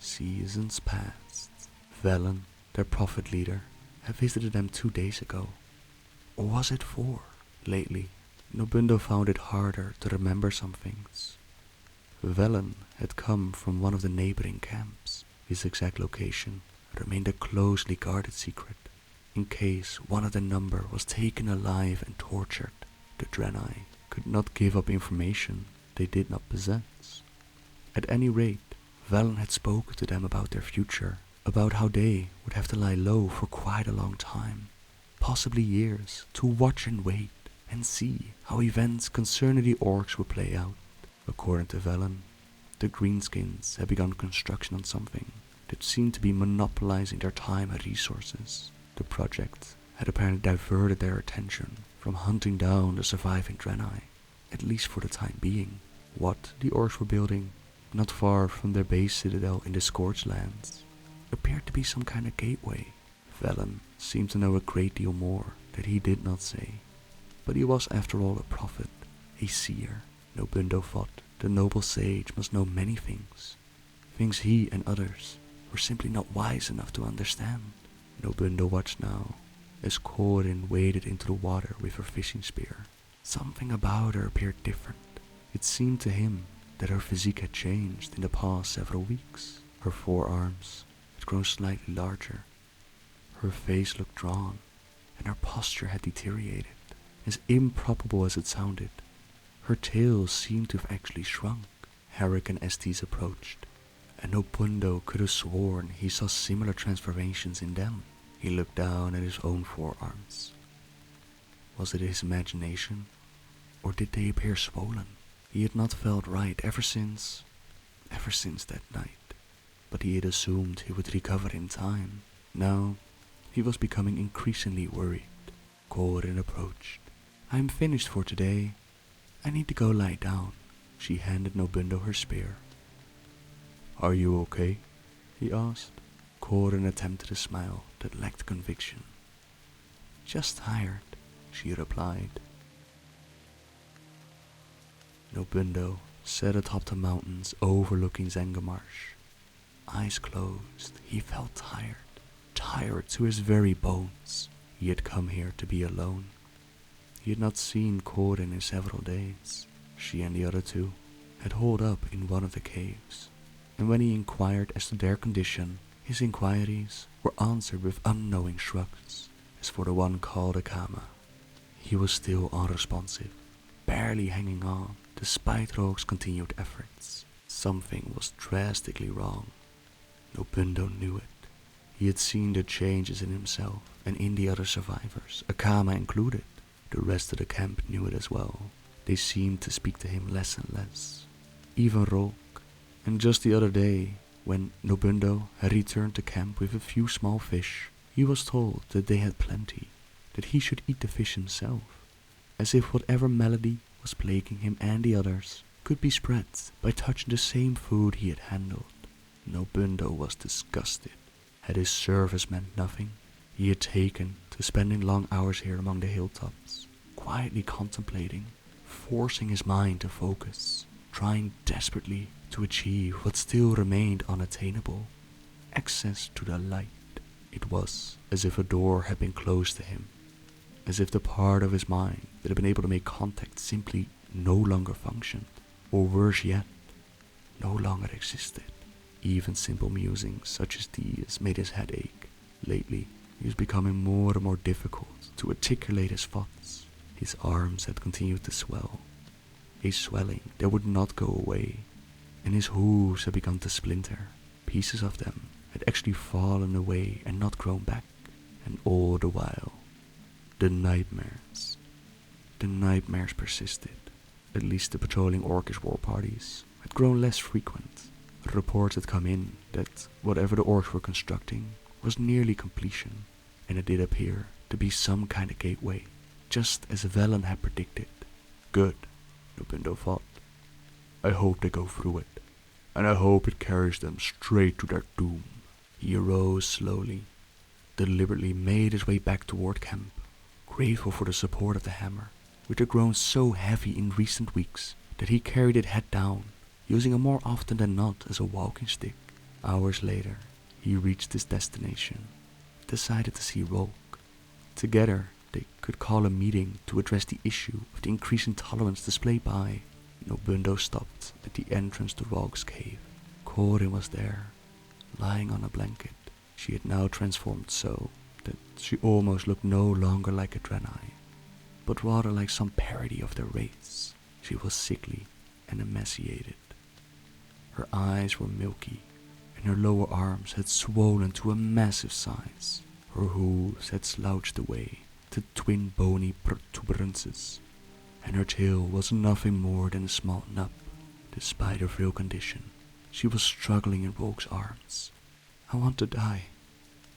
Seasons passed. Velen, their prophet leader, had visited them 2 days ago. Or was it 4? Lately, Nobundo found it harder to remember some things. Velen had come from one of the neighboring camps. His exact location remained a closely guarded secret, in case one of the number was taken alive and tortured. The Draenei could not give up information they did not possess. At any rate, Velen had spoken to them about their future, about how they would have to lie low for quite a long time, possibly years, to watch and wait and see how events concerning the Orcs would play out. According to Velen, the Greenskins had begun construction on something that seemed to be monopolizing their time and resources. The project had apparently diverted their attention from hunting down the surviving Draenei, at least for the time being. What the Orcs were building, not far from their base citadel in the Scorched Lands, appeared to be some kind of gateway. Velen seemed to know a great deal more that he did not say, but he was after all a prophet, a seer. Nobundo thought the noble sage must know many things he and others were simply not wise enough to understand. Nobundo watched now as Corin waded into the water with her fishing spear. Something about her appeared different. It seemed to him that her physique had changed in the past several weeks. Her forearms had grown slightly larger. Her face looked drawn, and her posture had deteriorated. As improbable as it sounded, her tail seemed to have actually shrunk. Herrick and Estes approached, and Nobundo could have sworn he saw similar transformations in them. He looked down at his own forearms. Was it his imagination, or did they appear swollen? He had not felt right ever since that night, but he had assumed he would recover in time. Now, he was becoming increasingly worried. Corin approached. "I am finished for today. I need to go lie down." She handed Nobundo her spear. "Are you okay?" he asked. Corin attempted a smile that lacked conviction. "Just tired," she replied. Nobundo sat atop the mountains overlooking Zangarmarsh. Eyes closed, he felt tired to his very bones. He had come here to be alone. He had not seen Corin in several days. She and the other two had holed up in one of the caves, and when he inquired as to their condition, his inquiries were answered with unknowing shrugs. As for the one called Akama, he was still unresponsive, barely hanging on despite Rogue's continued efforts. Something was drastically wrong. Nobundo knew it. He had seen the changes in himself and in the other survivors, Akama included. The rest of the camp knew it as well. They seemed to speak to him less and less. Even Rogue. And just the other day, when Nobundo had returned to camp with a few small fish, he was told that they had plenty, that he should eat the fish himself, as if whatever malady was plaguing him and the others could be spread by touching the same food he had handled. Nobundo was disgusted. Had his service meant nothing? He had taken to spending long hours here among the hilltops, quietly contemplating, forcing his mind to focus, trying desperately to achieve what still remained unattainable, access to the light. It was as if a door had been closed to him, as if the part of his mind that had been able to make contact simply no longer functioned, or worse yet, no longer existed. Even simple musings such as these made his head ache. Lately, he was becoming more and more difficult to articulate his thoughts. His arms had continued to swell, a swelling that would not go away, and his hooves had begun to splinter. Pieces of them had actually fallen away and not grown back, and all the while, the nightmares persisted. At least the patrolling Orcish war parties had grown less frequent. Reports had come in that whatever the Orcs were constructing was nearly completion, and it did appear to be some kind of gateway, just as Velen had predicted. Good, Nobundo thought. I hope they go through it, and I hope it carries them straight to their doom. He arose slowly, deliberately made his way back toward camp, grateful for the support of the hammer, which had grown so heavy in recent weeks that he carried it head down, using it more often than not as a walking stick. Hours later, he reached his destination, decided to see Rogue. Together, they could call a meeting to address the issue of the increasing tolerance displayed by. Nobundo stopped at the entrance to Rogue's cave. Corin was there, lying on a blanket. She had now transformed so that she almost looked no longer like a Draenei, but rather like some parody of their race. She was sickly and emaciated. Her eyes were milky, and her lower arms had swollen to a massive size. Her hooves had slouched away to twin bony protuberances, and her tail was nothing more than a small nub. Despite her frail condition, she was struggling in Rogue's arms. I want to die.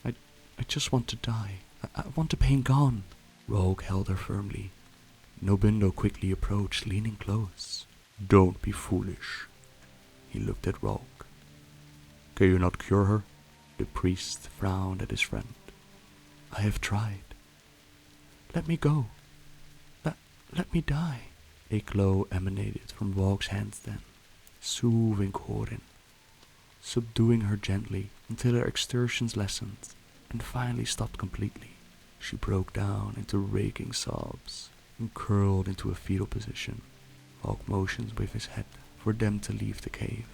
I just want to die. I want the pain gone. Rogue held her firmly. Nobundo quickly approached, leaning close. Don't be foolish. He looked at Rogue. Can you not cure her? The priest frowned at his friend. I have tried. Let me go. Let me die. A glow emanated from Rogue's hands then, soothing Corin, subduing her gently until her exertions lessened and finally stopped completely. She broke down into raking sobs and curled into a fetal position. Rogue motioned with his head for them to leave the cave.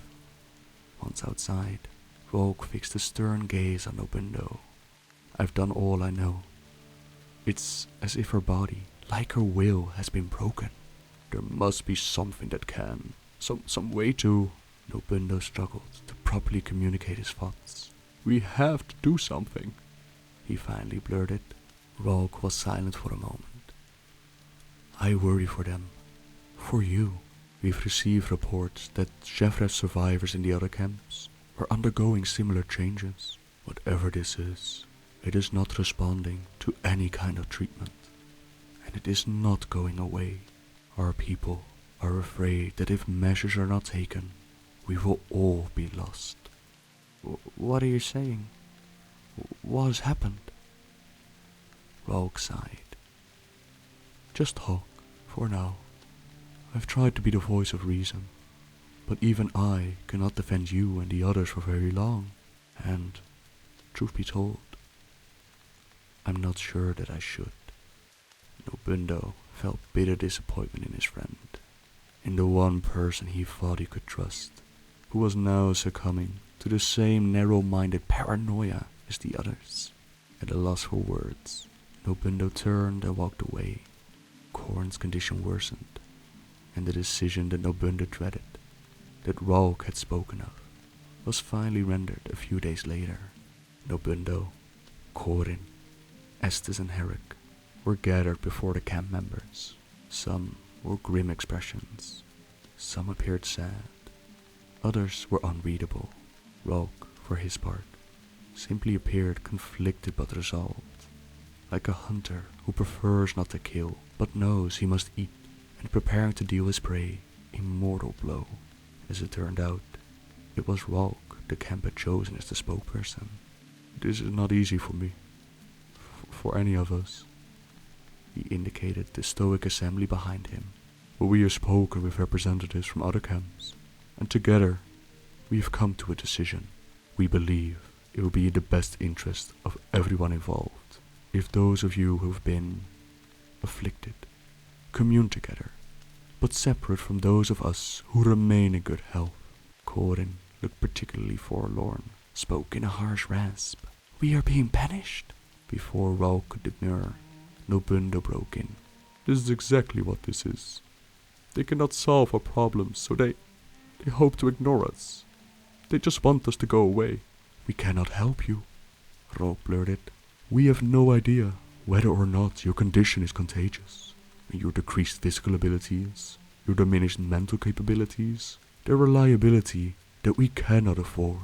Once outside, Rogue fixed a stern gaze on Nobundo. I've done all I know. It's as if her body, like her will, has been broken. There must be something that can. Some way to... Nobundo struggled to properly communicate his thoughts. We have to do something, he finally blurted. Rogue was silent for a moment. I worry for them. For you. We've received reports that Shevrev survivors in the other camps are undergoing similar changes. Whatever this is, it is not responding to any kind of treatment. And it is not going away. Our people are afraid that if measures are not taken, we will all be lost. What are you saying? What has happened? Rogue sighed. Just talk, for now. I've tried to be the voice of reason, but even I cannot defend you and the others for very long, and, truth be told, I'm not sure that I should. Nobundo felt bitter disappointment in his friend, in the one person he thought he could trust, who was now succumbing to the same narrow-minded paranoia as the others. At a loss for words, Nobundo turned and walked away. Corin's condition worsened, and the decision that Nobundo dreaded, that Rogue had spoken of, was finally rendered a few days later. Nobundo, Corin, Estes and Herrick were gathered before the camp members. Some wore grim expressions, some appeared sad, others were unreadable. Rogue, for his part, simply appeared conflicted but resolved, like a hunter who prefers not to kill, but knows he must eat, and preparing to deal his prey a mortal blow. As it turned out, it was Rogue the camp had chosen as the spokesperson. This is not easy for me, for any of us. He indicated the stoic assembly behind him, but we have spoken with representatives from other camps, and together we have come to a decision. We believe it will be in the best interest of everyone involved if those of you who have been afflicted commune together, but separate from those of us who remain in good health. Corin looked particularly forlorn, spoke in a harsh rasp. We are being banished. Before Rogue could demur, Nobundo broke in. This is exactly what this is. They cannot solve our problems, so they hope to ignore us. They just want us to go away. We cannot help you, Rogue blurted. We have no idea whether or not your condition is contagious. Your decreased physical abilities, your diminished mental capabilities, their reliability that we cannot afford.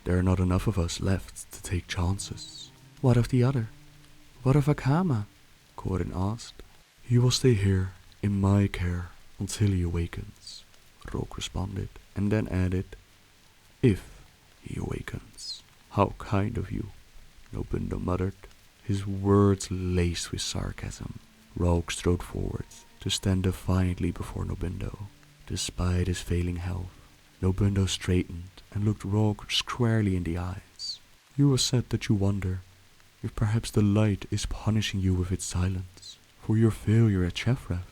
There are not enough of us left to take chances. What of the other? What of Akama? Corin asked. He will stay here, in my care, until he awakens, Rogue responded, and then added, if he awakens. How kind of you, Nobundo muttered, his words laced with sarcasm. Rogue strode forward to stand defiantly before Nobundo. Despite his failing health, Nobundo straightened and looked Rogue squarely in the eyes. You have said that you wonder if perhaps the light is punishing you with its silence for your failure at Chefrev.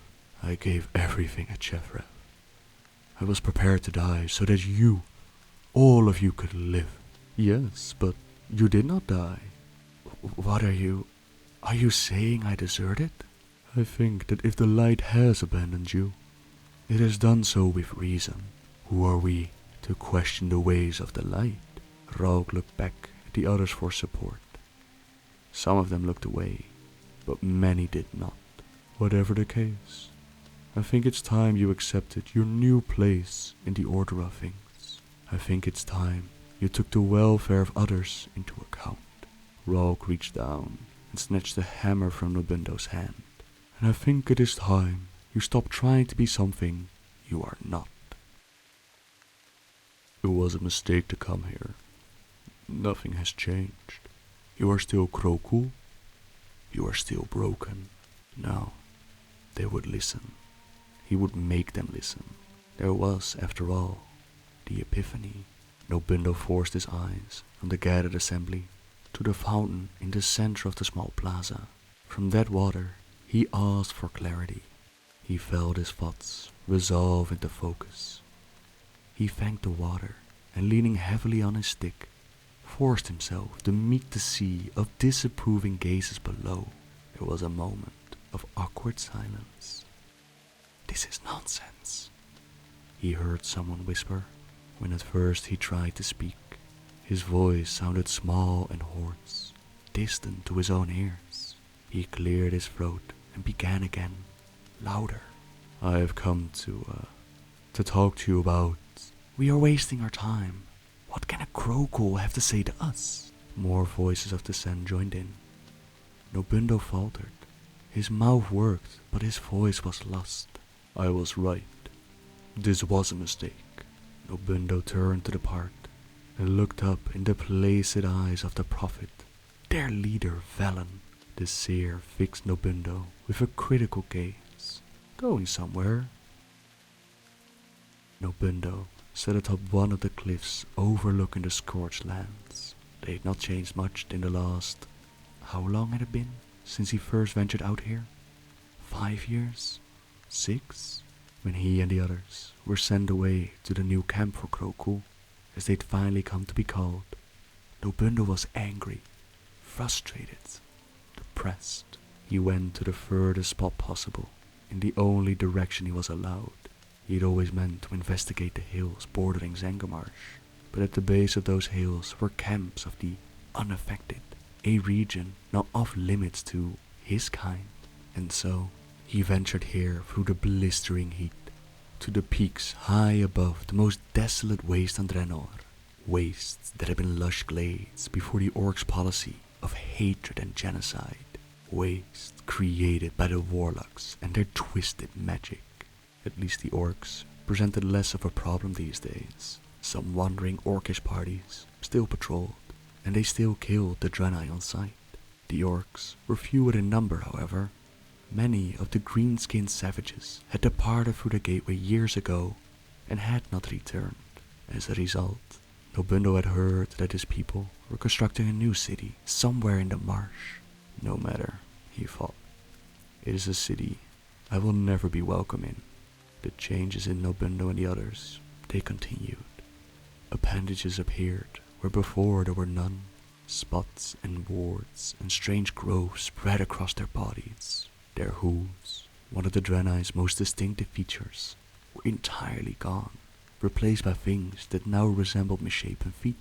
I gave everything at Chefrev. I was prepared to die so that you, all of you, could live. Yes, but you did not die. What are you saying I deserted? I think that if the light has abandoned you, it has done so with reason. Who are we to question the ways of the light? Rogue looked back at the others for support. Some of them looked away, but many did not. Whatever the case, I think it's time you accepted your new place in the order of things. I think it's time you took the welfare of others into account. Rogue reached down and snatched the hammer from Nobundo's hand. And I think it is time you stop trying to be something you are not. It was a mistake to come here. Nothing has changed. You are still Kroku. You are still broken. No, they would listen. He would make them listen. There was, after all, the epiphany. Nobundo forced his eyes from the gathered assembly to the fountain in the center of the small plaza. From that water, he asked for clarity. He felt his thoughts resolve into focus. He thanked the water, and leaning heavily on his stick, forced himself to meet the sea of disapproving gazes below. There was a moment of awkward silence. "This is nonsense," he heard someone whisper. When at first he tried to speak, his voice sounded small and hoarse, distant to his own ears. He cleared his throat and began again, louder. "I have come to talk to you about... We are wasting our time. What can a Kroku have to say to us?" More voices of dissent joined in. Nobundo faltered. His mouth worked, but his voice was lost. "I was right. This was a mistake." Nobundo turned to depart and looked up in the placid eyes of the prophet, their leader Velen. The seer fixed Nobundo with a critical gaze. "Going somewhere?" Nobundo sat atop one of the cliffs overlooking the scorched lands. They had not changed much in the last... How long had it been since he first ventured out here? 5 years? 6? When he and the others were sent away to the new camp for Kroku, as they'd finally come to be called. Nobundo was angry, frustrated, depressed. He went to the furthest spot possible, in the only direction he was allowed. He'd always meant to investigate the hills bordering Zangarmarsh, but at the base of those hills were camps of the unaffected, a region not off limits to his kind. And so, he ventured here through the blistering heat, to the peaks high above the most desolate waste on Draenor, wastes that had been lush glades before the Orcs' policy of hatred and genocide, wastes created by the warlocks and their twisted magic. At least the Orcs presented less of a problem these days. Some wandering Orcish parties still patrolled, and they still killed the Draenei on sight. The Orcs were fewer in number, however. Many of the green-skinned savages had departed through the gateway years ago and had not returned. As a result, Nobundo had heard that his people were constructing a new city somewhere in the marsh. No matter, he thought. It is a city I will never be welcome in. The changes in Nobundo and the others, they continued. Appendages appeared where before there were none. Spots and warts and strange growths spread across their bodies. Their hooves, one of the Draenei's most distinctive features, were entirely gone, replaced by things that now resembled misshapen feet.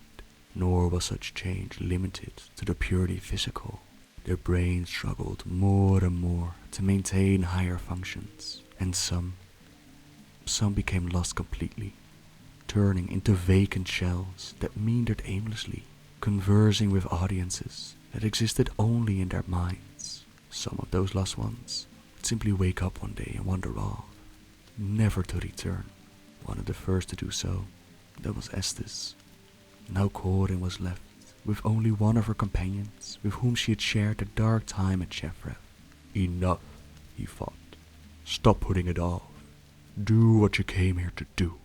Nor was such change limited to the purely physical. Their brains struggled more and more to maintain higher functions, and some became lost completely, turning into vacant shells that meandered aimlessly, conversing with audiences that existed only in their minds. Some of those lost ones would simply wake up one day and wander off, never to return. One of the first to do so, that was Estes. Now Corin was left with only one of her companions with whom she had shared the dark time at Chefrev. "Enough," he thought. "Stop putting it off. Do what you came here to do."